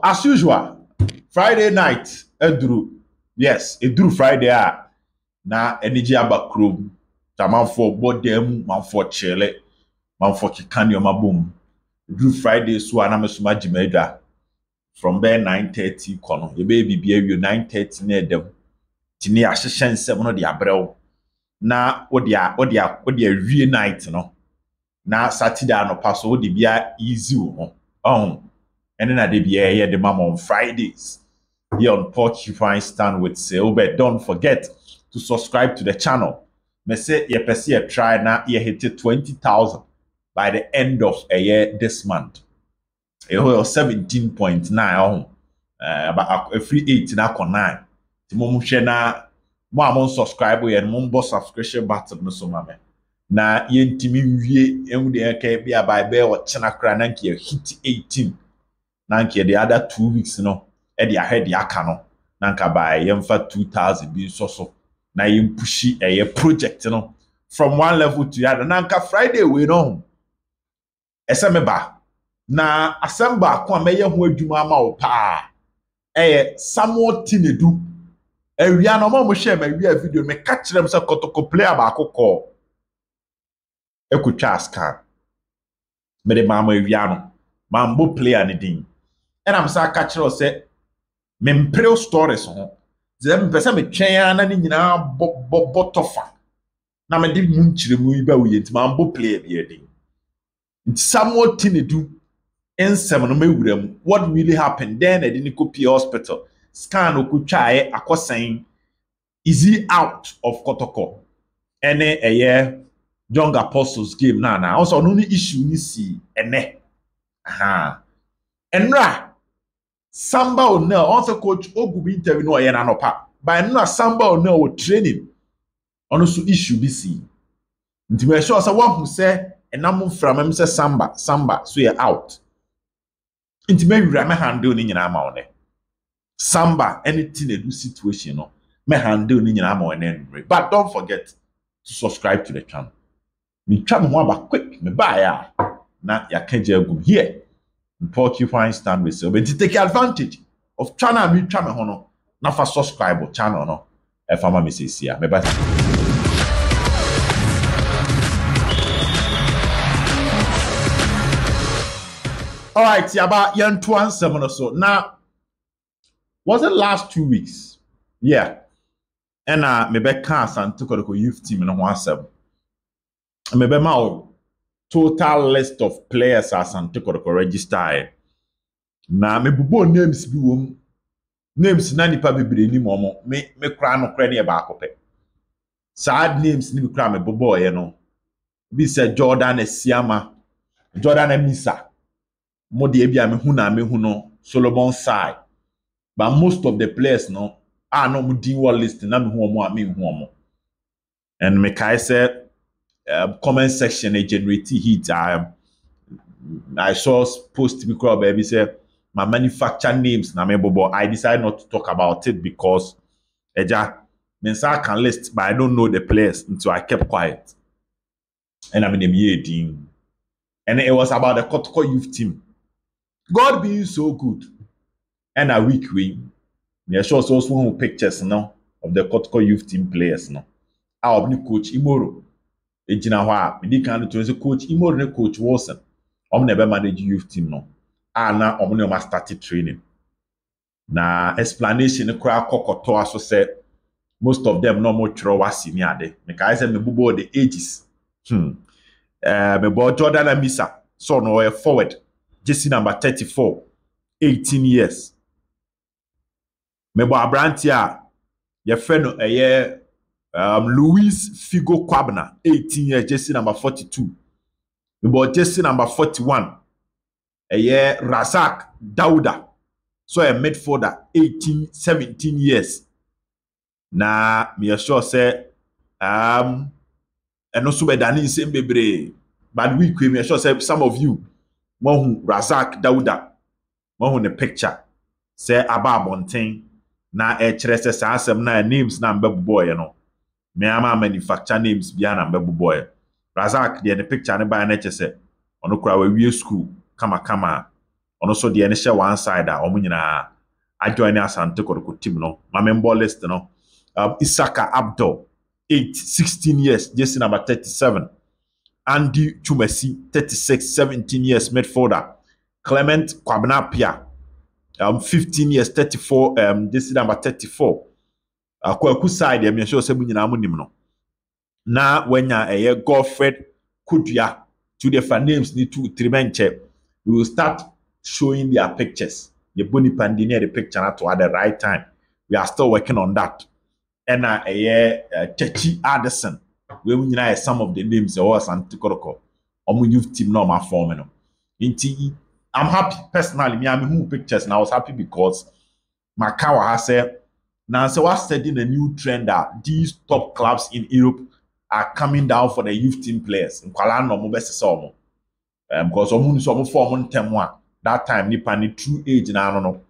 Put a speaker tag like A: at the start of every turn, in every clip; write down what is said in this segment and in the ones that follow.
A: As usual, Friday night, Edru. Yes, Edru Friday. Na energy abakrom. Taman for bodem, man for chele, man for kikani oma boom. Edru Friday, so anamesuma jimeda. From there 9:30 kono. Ye baby be 9:30 near them. Tini ashishen 7 of the abrel. Na odia real night no. Na Saturday no pass odi bia easy no. And then I did here the mom on Fridays. Here on Porcupine Stand with Silbert. Don't forget to subscribe to the channel. Me say you perceive a try now you hit 20,000 by the end of a year this month. You 17.9 about a free 8 na kon 9. Ti mo share na mo amon subscribe and mo bo subscription button no so mame. Na yentimi wie emu de ka bia by be o chena kra na nke hit 18. Nanke the other 2 weeks no e dey ahead the aka no nanka by yemfa 2,000 bi so na yem pushi a project no from one level to the other nanka Friday we no esemeba na asamba ko ameye ho adwuma ama wo pa Samuel Tenadu ewia no mo share ma wia video me ka kirem se Kotoko player ba akokọ ekutwa scan me de mama ewia no mambo player ni din. And I'm saying, catch us say, mempreo stories on. Them person me train na ni nyina botofa. Na me di munchire mu iba wo yenti mambo player bi edin. Samuel Tenadu ensem no mewuram. What really happened then at the Kopi hospital? Scan okutwa akosan. Is he out of Kotoko? Ene eye Young Apostles game na. Also no ni issue ni si ene. Aha. Enra Samba O'Neil, also coach Ogubi interview no yena no pa. But no Samba O'Neil wo training. Ono so issue BC. Nti me sure say one who say enam from him say Samba so you out. Nti me wura me handle ni nyina ma one. Samba anything they do situation no. Me handle ni nyina ma one. But don't forget to subscribe to the channel. Me try me ho aba quick me buy ya. Na ya kenje agum here. Porcupine Stand with so but to take advantage of channel me try me hono na fa subscribe channel no e fa ma me say sia me ba. All right, yaba yan to answer no so now was it last 2 weeks? Yeah. And me be can Asante Kotoko youth team no ho asem me be ma total list of players Asante Kotoko register. Na me bubo names bi wom. Names na nipa bebre ni momo. Me kra no kra ne ba akopɛ. Sad names ni bi kra me bubo ye no. Bi se Jordan Esiama, Jordan Emisa. Mo de bia me hu no Solomon Sai. But most of the players no no mu din wall list na me hu omo a me hu omo. And me kai say comment section generate heat. I saw post because baby say my manufacturer names na me bobo. I decided not to talk about it because eja mensa can list, but I don't know the players until I kept quiet. And I'm in the meeting. And it was about the Kotoko youth team. God being so good. And a week win. Me sure also some pictures now of the Kotoko youth team players now. Our new coach Imoro. Ejina hwa me di kan to say coach Imoro ne coach Wilson om never manage youth team no na om ne started training na explanation kra kokoto aso say most of them no more tro wasi ni ade me kai say me bubo the ages me bo Jordan Amisa so no forward jersey number 34 18 years me bo Abrantia ye fe no Luis Figo Kwabna, 18 years, jersey number 42. About jersey number 41. Razak Dauda. So a midfielder, 17 years. Na me sure say and also be dani same bebre. But we me sure say some of you mo Razak Dauda. Mo the picture. Say aba bonten na kire say asem na names na mbebo you know. Me ama manufacture names bia na mbebu boy. Razak the picture ne ba na chese ono kura we school kama also the initial one side that omunyina I join Asante Kotoko team no. My member list no. Isaka Abdul, 16 years, Jason number 37. Andy Chumesi, 36, 17 years, midfielder. Clement Kwabnapia, 15 years, 34, this is number 34. Kwaku side, I'm sure seven in Amunimno. Now, when you're Godfred Kudya, two different names need to tremenche, we will start showing their pictures. The Boni Pandini, the picture at the right time. We are still working on that. And Chechi Addison, we will know some of the names of Asante Kotoko. Youth team no my form. I'm happy personally. Me, I'm who pictures, and I was happy because Makawa has said, now so I studying a new trend that these top clubs in Europe are coming down for the youth team players. Because some form that time nipa ni true age na no no.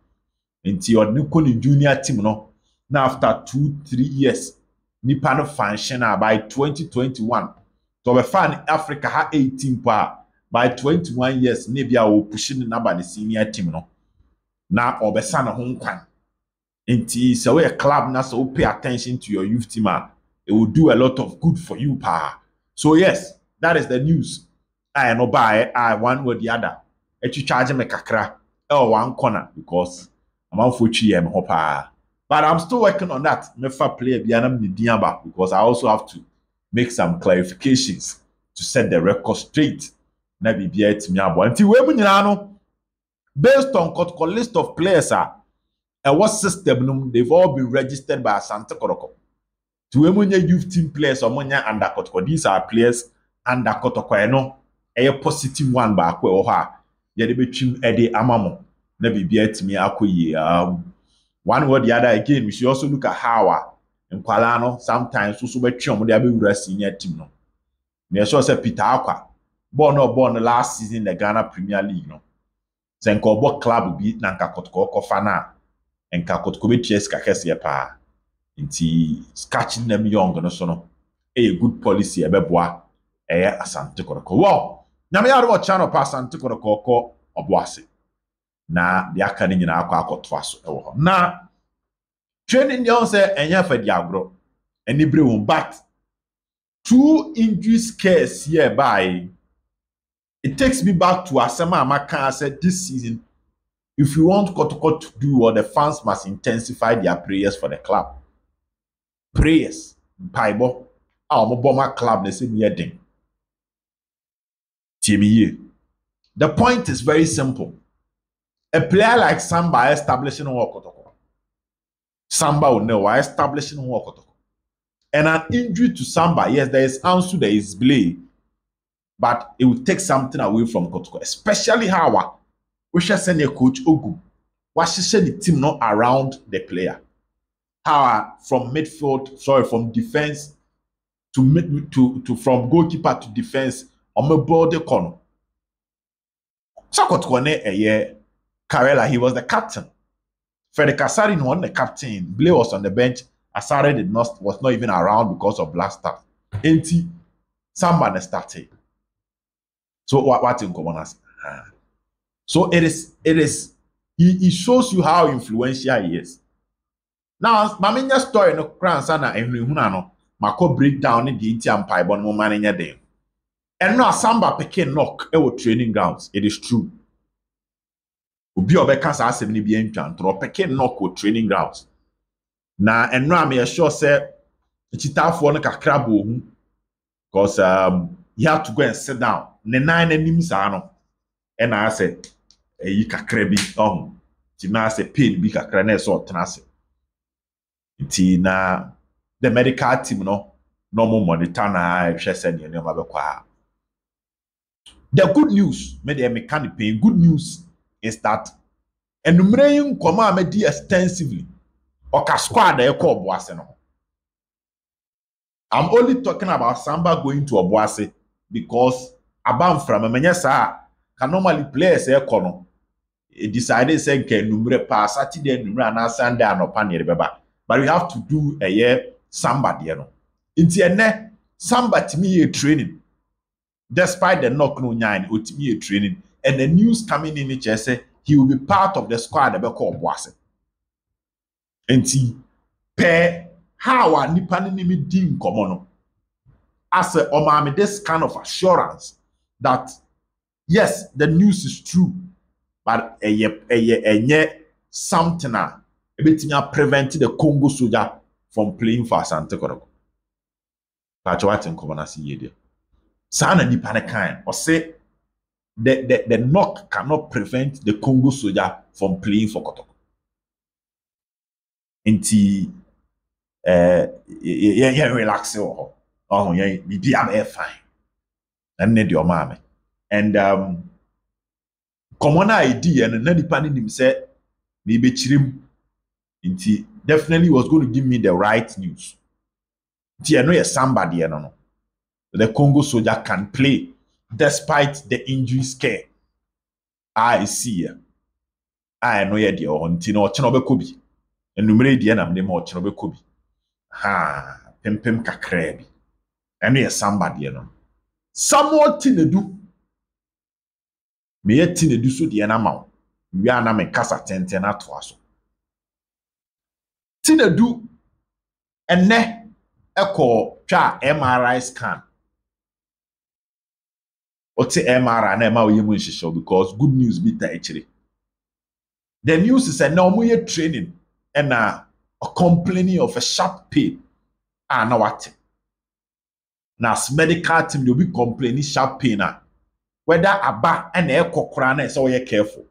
A: Nti or ni junior team no. Now after 2-3 years, nipa no function by 2021. So we find Africa ha 18 pa. By 21 years, nebia will pushing the number the senior team no. Now obesa na ho kwan. Nti so we a club na so pay attention to your youth team, it will do a lot of good for you pa. So yes, that is the news. I no buy one or the other. You charge me kakra one corner because I'm on for pa. But I'm still working on that. Never play because I also have to make some clarifications to set the record straight. Maybe be it me until we based on Kotoko list of players and what system they've all been registered by Asante Kotoko. To Emunya youth team players or Munya under Kotoko. These are players under Kotoko. A positive one by Akwe Yede between Eddie Amamo. Maybe be it me Akwe. One or the other again, we should also look at how in Kualano sometimes also be chum they be senior team no. Me sure say Peter Akwa born last season in the Ghana Premier League no. Senko bo club bi na nka Kotoko kofana enka Kotoko be ties ka kese pa. Nti catching them young no so no. A good policy e be boa Asante Kotoko. Wow. Nyame ya ro channel pa Asante Kotoko oboase. Na the academy na akwa akotwa so e wo. Na training dey say enya fa di agro. Eni bre won but 2 injury scares here by it takes me back to Asema Amaka said this season if you want Kotoko to do what the fans must intensify their prayers for the club. Prayers. Bible. Our bomber club they say me ding. The point is very simple. A player like Samba establishing Kotoko. Samba will know why establishing Kotoko. And an injury to Samba, yes, there is Ansu, there is Blay, but it will take something away from Kotoko, especially how we should send a coach Ogu. What should send the team not around the player? How from defense to from goalkeeper to defense on my border corner. So Kotoko Karela, he was the captain. Frederick Asari won the captain. Blay was on the bench. Asari was not even around because of blaster. Empty. Somebody started. So what in common? So it shows you how influential he is. Now, Maminya story no crown sana no mako break down in the Intian pie bon man in day. And now Samba peke knock training grounds. It is true. Ubi obeka sa asem ni bi entwan tro peke knock o training grounds. Na enno am ye sure say chitafo no kakra bo hu because you have to go and sit down. Ne nine anim sa no. And I said yi kakra bi ti na say pain bi kakra na so tenase. Ti na the medical team no more monitor na hwe say ne ma be kwa. The good news, me the mechanic pain good news is that enumerating koma amedi extensively oka squad e ko Obuase no. I'm only talking about Samba going to Obuase because abam from menye sa can normally players e ko no e decided say nke enumere pa Saturday enumere na Sunday anopa ne beba but we have to do a year Samba there no. Inti ene Samba timi training despite the knock no nine utimi training and the news coming in it say he will be part of the squad that be called Boase. And see, per how a nipa ni mi din komono. As a omame, this kind of assurance that yes, the news is true, but something a bit prevent the Congo soldier from playing for Asante Kotoko. But what in common as ye Sana ni panic or say the knock cannot prevent the Congo soldier from playing for Kotoko. Inti relax oh yeah, be fine. And need your mommy. And common idea and nani pani him said maybe chirim inti definitely was going to give me the right news. I know somebody, no. The Congo soldier can play despite the injury scare. I see. I know the Ontino Chinobe Kobi. And numere the enam name or Chinobe Kobi. Ha, Pempem Kakrebi. I know somebody, no. Somewhat Tenadu. Me Tenadu so the enamount. We are na me kasa tenten atwaso. Tenadu ene Echo twa MRI scan. Ote MRI na ema oyemu nhihye because good news be ta echire. The news is na omoye training and a complaining of a sharp pain. Na what? Na as medical team they be complaining sharp pain whether aba na ekokora na so you careful.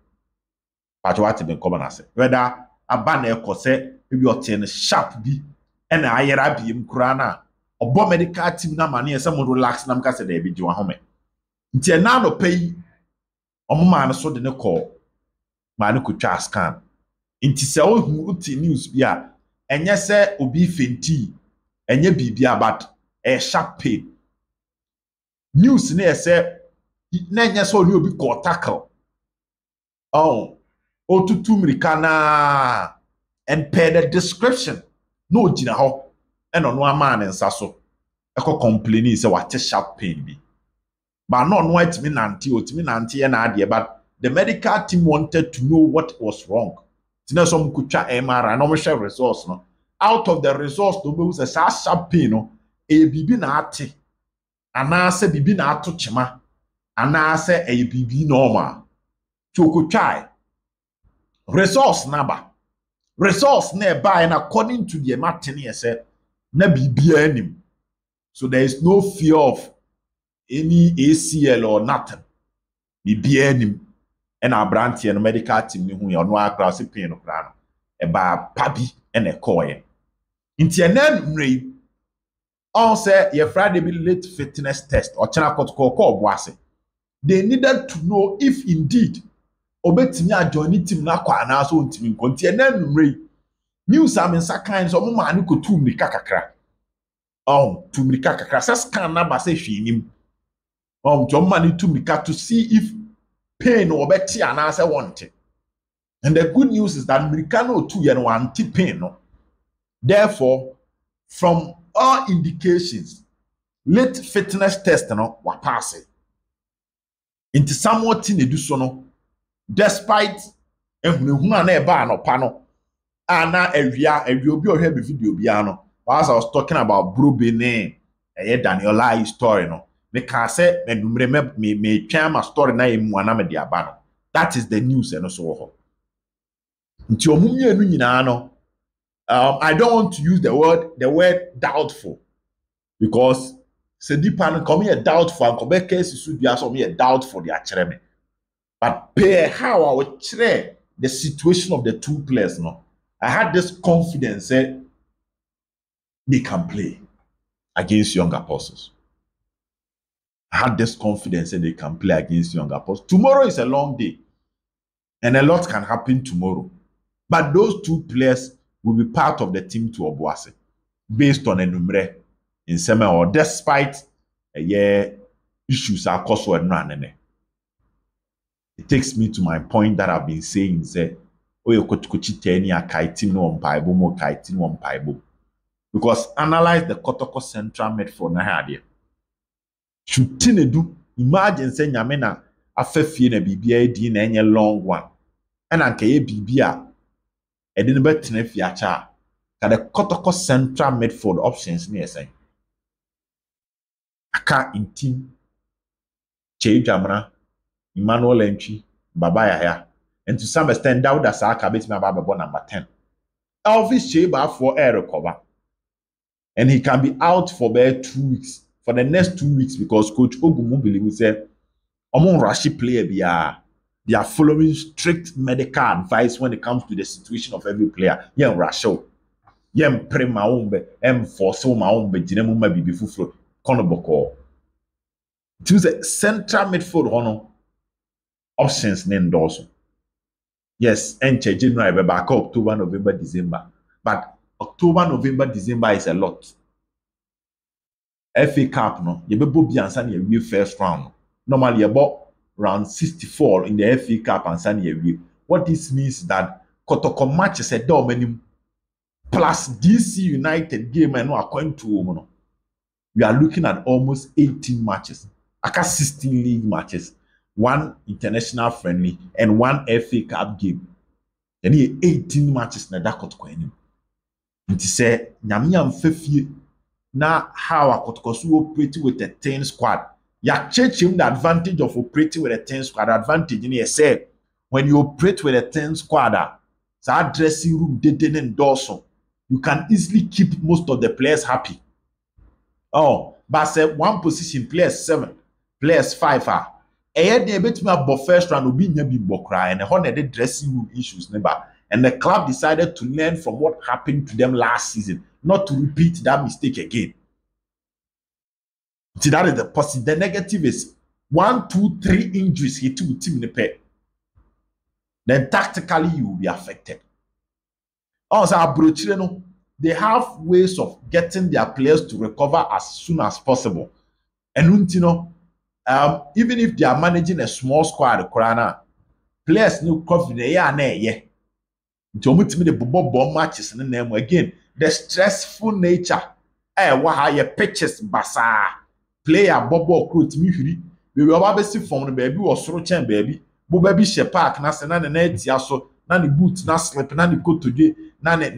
A: But what be come na say whether aba na ekose be ote sharp bi and ayera biem kura na obo medical team na mane ese mo relax na mka se da bi ji wa home nti na no pay omuma na so de ne call ma ne kutwa scan nti se o hu uti news bi a enye se obi fenti enye bibia but e sharp pain news na ese na enye se oni obi call tackle oh otutu mirika na and per the description no gina ho and on one man and sasso eko complaining say what sharp pain be but no white me nanti and idea but the medical team wanted to know what was wrong tina some kucha MRI no share resource no out of the resource no be say sharp pain no e bibi na ate ana se bibi na ato chema ana se e bibi normal chokuchai resource naba resource nearby and according to the Martin said, na bibia anim. So there is no fear of any ACL or nothing. Bibia anim. And our branch and medical team who are no across the pain of ground. About papi and a coin. Into an end, all say your Friday be late fitness test or China Kotoko boase. They needed to know if indeed obetimi adjoin team na kwa na so ntimi nkonti na numre news am nsakan so mo ma ne ko tumrika kakra tumrika kakra sa scan na ba se hwenim jo ma ne tumrika to see if pain obeti ana se want. And the good news is that Americano 2 year no anti pain no. Therefore from all indications late fitness test no wa pass it into somewhat in do so no. Despite ehunehuna na eba anopa no ana awia obi o hwe be video bia no as I was talking about Brobene Daniela story no me can say menumre me twa ma story na emu ana me dia ba no that is the news and so ho nti omumienu nyina no I don't want to use the word doubtful because se dipa no come here doubtful and come case su bia so me doubtful dia kire me. But per how I would share the situation of the two players, no, I had this confidence that they can play against young apostles. I had this confidence that they can play against young apostles. Tomorrow is a long day, and a lot can happen tomorrow. But those two players will be part of the team to Obuasi, based on a number in summer or despite issues are caused with none. It takes me to my point that I've been saying, say, because analyze the Kotoko Central Medford na hadia. Should do imagine saying Yamena afefie na bibia di na enye long one. ɛna nka yɛ biribi a ɛde no bɛtena fiakyɛ a ka the Kotoko central midfield options ne yɛsɛn aka Ntim Kyei Dwamena Emmanuel Entwi Baba Yahya and to some extent Dawuda Saka betimi aba bɛbɔ number 10 Elvis Kyei baafo recover and he can be out for about 2 weeks for the next 2 weeks because Coach Ogumu believe say among Rashi player they are following strict medical advice when it comes to the situation of every player. Yeah, Rasho. Yeah, pre maumbe, force maumbe, jinemu bibi fufro, konoboko. To the central midfield honor options named also. Yes, enche January back October, November, December. But October, November, December is a lot. FA Cup no, you be bobi ansa na we first round. Normally about round 64 in the FA Cup and Sunday. What this means that Kotoko matches a dominant plus DC United game and no according to we are looking at almost 18 matches. Aka 16 league matches, 1 international friendly and 1 FA Cup game. Then 18 matches na da Kotoko enim. Nti say nyamia mfefie na how Kotoko so operate with a 10 squad. Ya change him the advantage of operating with a 10 squad. Advantage in here say when you operate with a 10 squad, that dressing room didn't endorse, you can easily keep most of the players happy. Oh, but say one position players 7, players 5 are. They bet me about first round will be nebi bokra and the dressing room issues never. And the club decided to learn from what happened to them last season, not to repeat that mistake again. See, that is the positive. The negative is 1, 2, 3 injuries hit to team in the pair. Then tactically you will be affected. Also, they have ways of getting their players to recover as soon as possible. And even if they are managing a small squad, players no confidence. The matches again. The stressful nature. What your pitches basa. Player bobo crew me huri we will obviously from the baby was soro chen baby bo baby she park na se na net ya so na ni boot na slip na ni coat today na ne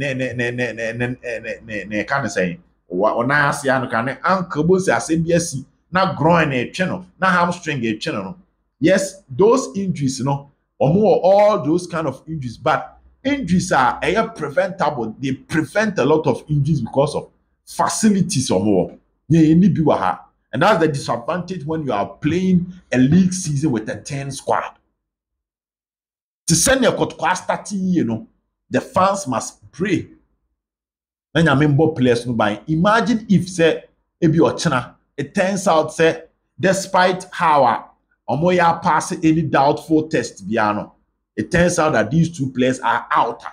A: can say ona ase anu kan ankle bo se ase biasi na groin e twe no na hamstring e twe no. Yes, those injuries all those kind of injuries, but injuries are preventable. They prevent a lot of injuries because of facilities or more. And that's the disadvantage when you are playing a league season with a 10 squad. To send your Kotoko starting, the fans must pray. Then I mean, players no buy. Imagine if say ebi ochina, it turns out say despite how Omoya pass any doubtful test biano, it turns out that these 2 players are out.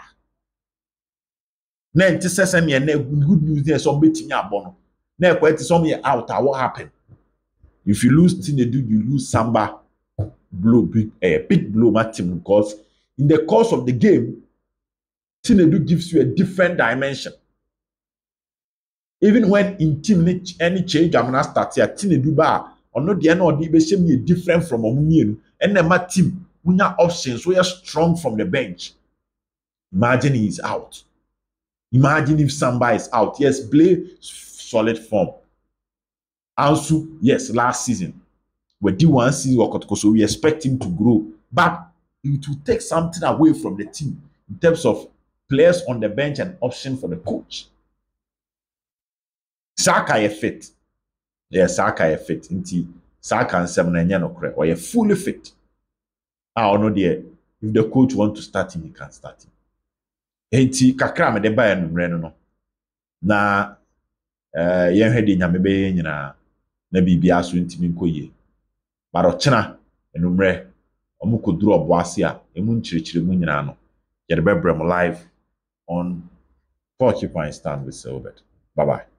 A: Then to say some good news there some betting abono. Now, some out. What happened? If you lose Tenadu, you lose Samba. Big blow, Martin, because in the course of the game, Tenadu gives you a different dimension. Even when in team any change, I'm not starting at Tenadu bar or not the end of the different from Omumienu. And then my team, we have options. We are strong from the bench. Imagine he's out. Imagine if Samba is out. Yes, play solid form. Also, yes, last season we did 1 season, so we expect him to grow, but it will take something away from the team in terms of players on the bench and option for the coach. Saka is fit, Saka is fit. Inti Saka and 7 and no or fully fit. I don't know there. If the coach want to start him, he can start him. Inti kakra me de ba no na yen hwede nyame be nyina na bibia so ntimi nkoye baro chena enumre omukoduru oboase a emu nchirechire mu nyina no yede bebrem live on Porcupine Stand with Silbert. Bye bye.